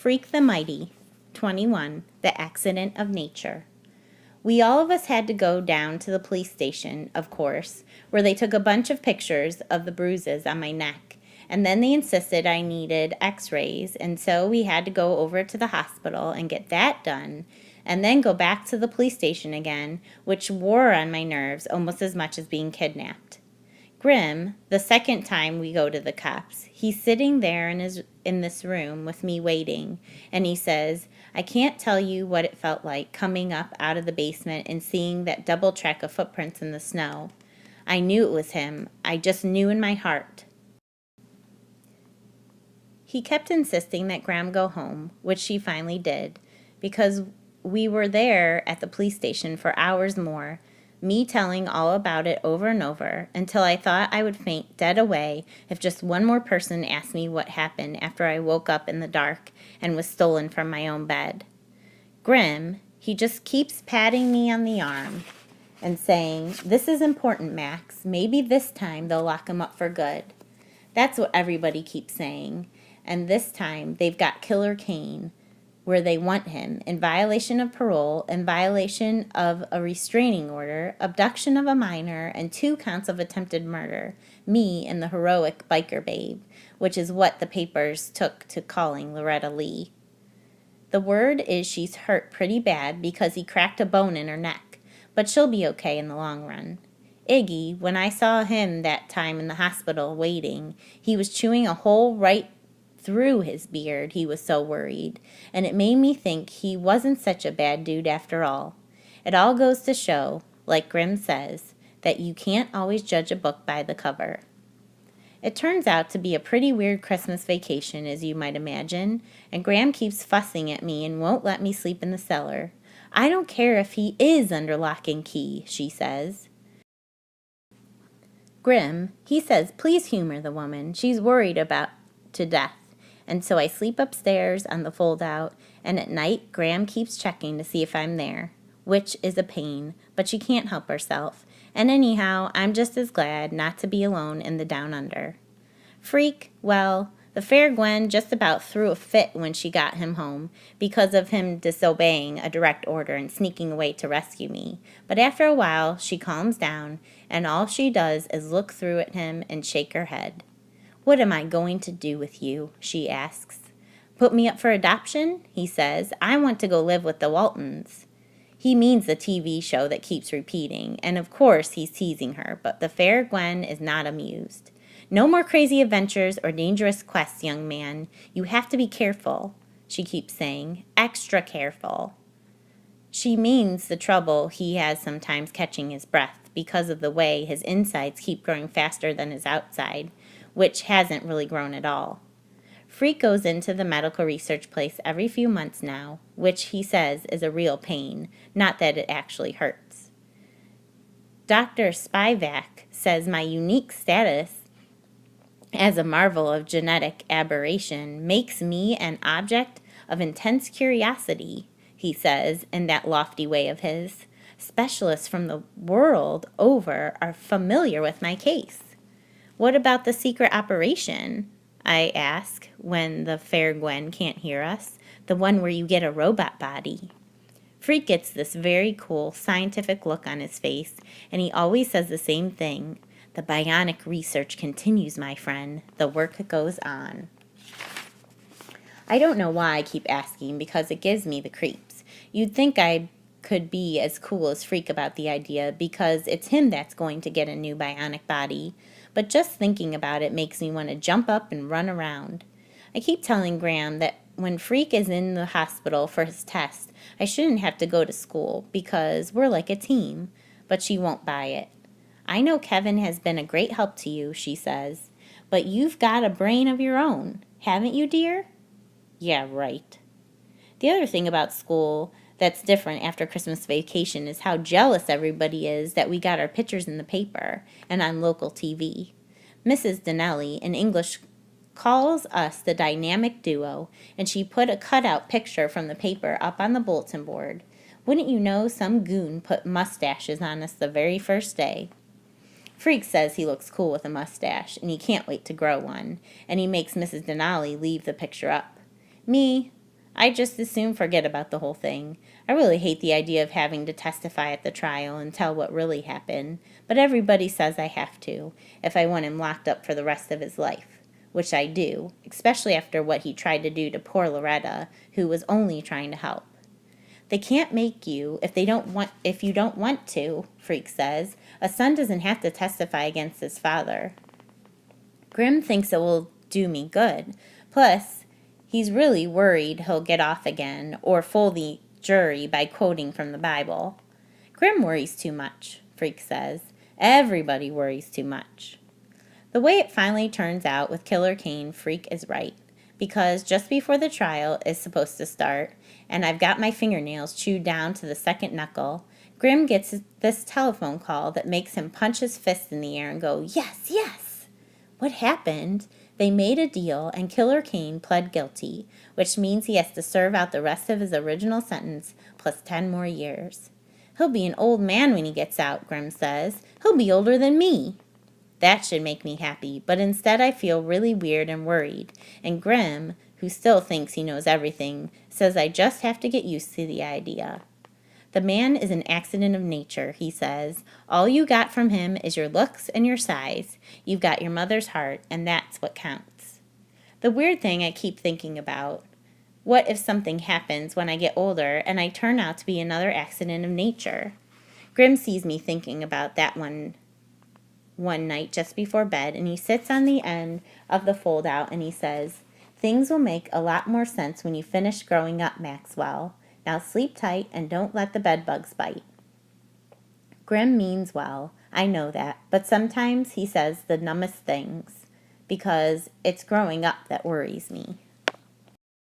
Freak the Mighty. 21. The Accident of Nature. We all of us had to go down to the police station, of course, where they took a bunch of pictures of the bruises on my neck, and then they insisted I needed x-rays, and so we had to go over to the hospital and get that done, and then go back to the police station again, which wore on my nerves almost as much as being kidnapped. Grim, the second time we go to the cops, he's sitting there in this room with me waiting, and he says, I can't tell you what it felt like coming up out of the basement and seeing that double track of footprints in the snow. I knew it was him. I just knew in my heart. He kept insisting that Graham go home, which she finally did, because we were there at the police station for hours more, me telling all about it over and over, until I thought I would faint dead away if just one more person asked me what happened after I woke up in the dark and was stolen from my own bed. Grim, he just keeps patting me on the arm and saying, this is important, Max. Maybe this time they'll lock him up for good. That's what everybody keeps saying. And this time they've got Killer Kane where they want him, in violation of parole, in violation of a restraining order, abduction of a minor, and 2 counts of attempted murder, me and the heroic biker babe, which is what the papers took to calling Loretta Lee. The word is she's hurt pretty bad because he cracked a bone in her neck, but she'll be okay in the long run. Iggy, when I saw him that time in the hospital waiting, he was chewing a hole right through his beard, he was so worried, and it made me think he wasn't such a bad dude after all. It all goes to show, like Grimm says, that you can't always judge a book by the cover. It turns out to be a pretty weird Christmas vacation, as you might imagine, and Graham keeps fussing at me and won't let me sleep in the cellar. I don't care if he is under lock and key, she says. Grimm, he says, please humor the woman. She's worried about to death. And so I sleep upstairs on the fold-out, and at night Graham keeps checking to see if I'm there, which is a pain, but she can't help herself, and anyhow, I'm just as glad not to be alone in the down under. Freak, well, the fair Gwen just about threw a fit when she got him home because of him disobeying a direct order and sneaking away to rescue me, but after a while she calms down, and all she does is look through at him and shake her head. What am I going to do with you? She asks. Put me up for adoption? He says. I want to go live with the Waltons. He means the TV show that keeps repeating, and of course he's teasing her, but the fair Gwen is not amused. No more crazy adventures or dangerous quests, young man. You have to be careful, she keeps saying. Extra careful. She means the trouble he has sometimes catching his breath because of the way his insides keep growing faster than his outside, which hasn't really grown at all. Freak goes into the medical research place every few months now, which he says is a real pain, not that it actually hurts. Dr. Spivak says my unique status as a marvel of genetic aberration makes me an object of intense curiosity, he says in that lofty way of his. Specialists from the world over are familiar with my case. What about the secret operation? I ask when the fair Gwen can't hear us, the one where you get a robot body. Freak gets this very cool scientific look on his face, and he always says the same thing. The bionic research continues, my friend. The work goes on. I don't know why I keep asking, because it gives me the creeps. You'd think I could be as cool as Freak about the idea, because it's him that's going to get a new bionic body. But just thinking about it makes me want to jump up and run around. I keep telling Graham that when Freak is in the hospital for his test, I shouldn't have to go to school because we're like a team, but she won't buy it. I know Kevin has been a great help to you, she says, but you've got a brain of your own, haven't you, dear? Yeah, right. The other thing about school that's different after Christmas vacation is how jealous everybody is that we got our pictures in the paper and on local TV. Mrs. Donnelly in English calls us the dynamic duo, and she put a cutout picture from the paper up on the bulletin board. Wouldn't you know, some goon put mustaches on us the very first day. Freak says he looks cool with a mustache, and he can't wait to grow one, and he makes Mrs. Donnelly leave the picture up. Me, I just as soon forget about the whole thing. I really hate the idea of having to testify at the trial and tell what really happened, but everybody says I have to, if I want him locked up for the rest of his life, which I do, especially after what he tried to do to poor Loretta, who was only trying to help. They can't make you if you don't want to, Freak says. A son doesn't have to testify against his father. Grim thinks it will do me good. Plus, he's really worried he'll get off again or fool the jury by quoting from the Bible. Grim worries too much, Freak says. Everybody worries too much. The way it finally turns out with Killer Kane, Freak is right. Because just before the trial is supposed to start, and I've got my fingernails chewed down to the second knuckle, Grim gets this telephone call that makes him punch his fist in the air and go, "Yes, yes!" What happened? They made a deal, and Killer Kane pled guilty, which means he has to serve out the rest of his original sentence plus 10 more years. He'll be an old man when he gets out, Grim says. He'll be older than me. That should make me happy, but instead I feel really weird and worried, and Grim, who still thinks he knows everything, says I just have to get used to the idea. The man is an accident of nature, he says. All you got from him is your looks and your size. You've got your mother's heart, and that's what counts. The weird thing I keep thinking about, what if something happens when I get older and I turn out to be another accident of nature? Grim sees me thinking about that one night just before bed, and he sits on the end of the fold-out and he says, "Things will make a lot more sense when you finish growing up, Maxwell. Now sleep tight and don't let the bedbugs bite." Grim means well, I know that, but sometimes he says the numbest things because it's growing up that worries me.